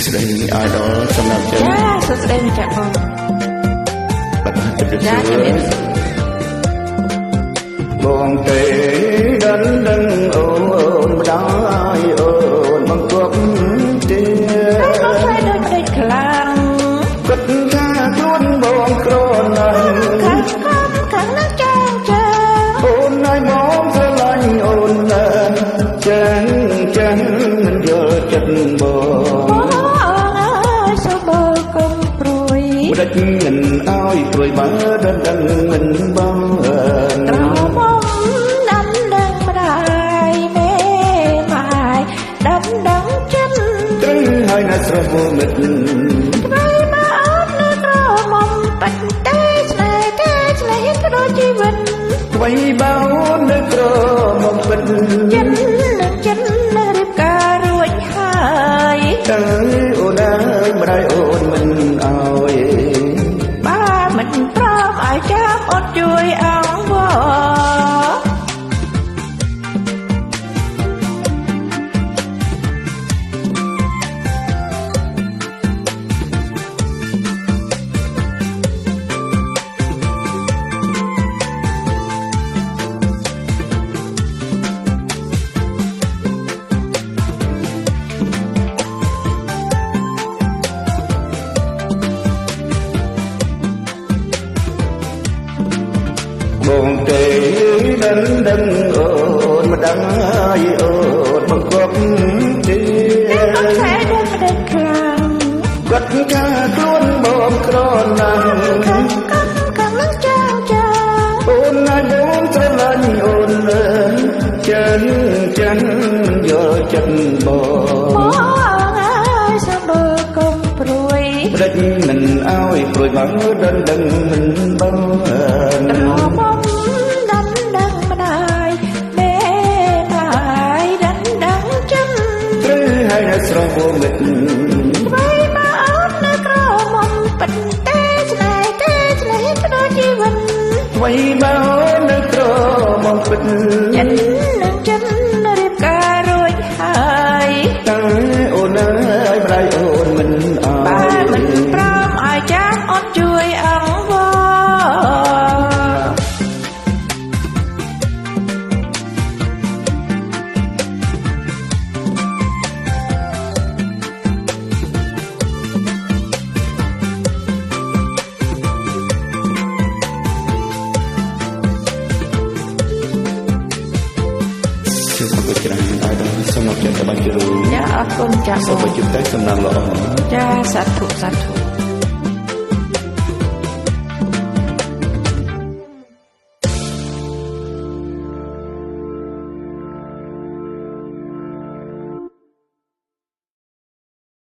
ស្ដីអាយដល់សម្រាប់ចឹងចាសួស្ដីម្ចាស់បងបាទជម្រាបសួរចាជំរាបសួរបងទេដឹងអូនម្ដាយអូនបង្គាប់ទេបងឆ្លៃដូចផ្ដេចខ្លាំងគិតថាខ្លួនបងក្រណាស់ខាងណាចាចាអូនឲ្យបងស្រឡាញ់អូនណាស់ចឹងមិនយល់ចិត្តបងសូបើកុំព្រួយម្ដេចមិនឲ្យព្រួយបើដឹងមិនបងត្រមដំដឹងម្ដាយមេម៉ាយដំដឹងចិត្តត្រូវហើយណាស្រស់vôមិត្តថ្មីមកអូននៅក្រមុំបាច់តែស្នេហ៍ក៏ដូចជីវិតថ្មីបើអូននៅក្រមុំពិតចិត្តនៅរៀបការរួចហើយទៅអូនអើយម្ដាយអូនមិនអើយបើមិនព្រមឲ្យចាំអត់ជួយអង្វរបងទេដឹងអូនម្ដាយអូនបង្គាប់ទេអត់តែដូចផ្ដេចខ្លាំងគាត់ថាខ្លួនបងក្រណាស់ខាងនឹងចាអូនឲ្យបងស្រឡាញ់អូនចឹងមិនយល់ចិត្តបងសូបើកុំព្រួយម្ដេចមិនឲ្យព្រួយបើដឹងមិនបងត្រមដំដឹងម្ដាយមេម៉ាយដឹងចិត្តត្រូវហើយណាស្រស់vôមិត្តថ្មីមកអូននៅក្រមុំប៉ុន្តែស្នេហ៍ក៏ដូចជីវិតថ្មីបើអូននៅក្រមុំពិតចិត្តរៀបការរួចហើយតែអូនអើយម្ដាយអូនមិនអើយបើមិនព្រមឲ្យចាំអត់ជួយអង្វរសូមអរគុណច្រើនអាយដល់សម្រាប់ចិត្តរបស់ជិរុចាអរគុណចាស់សូមជួបតែសំណាងល្អចាសាធុ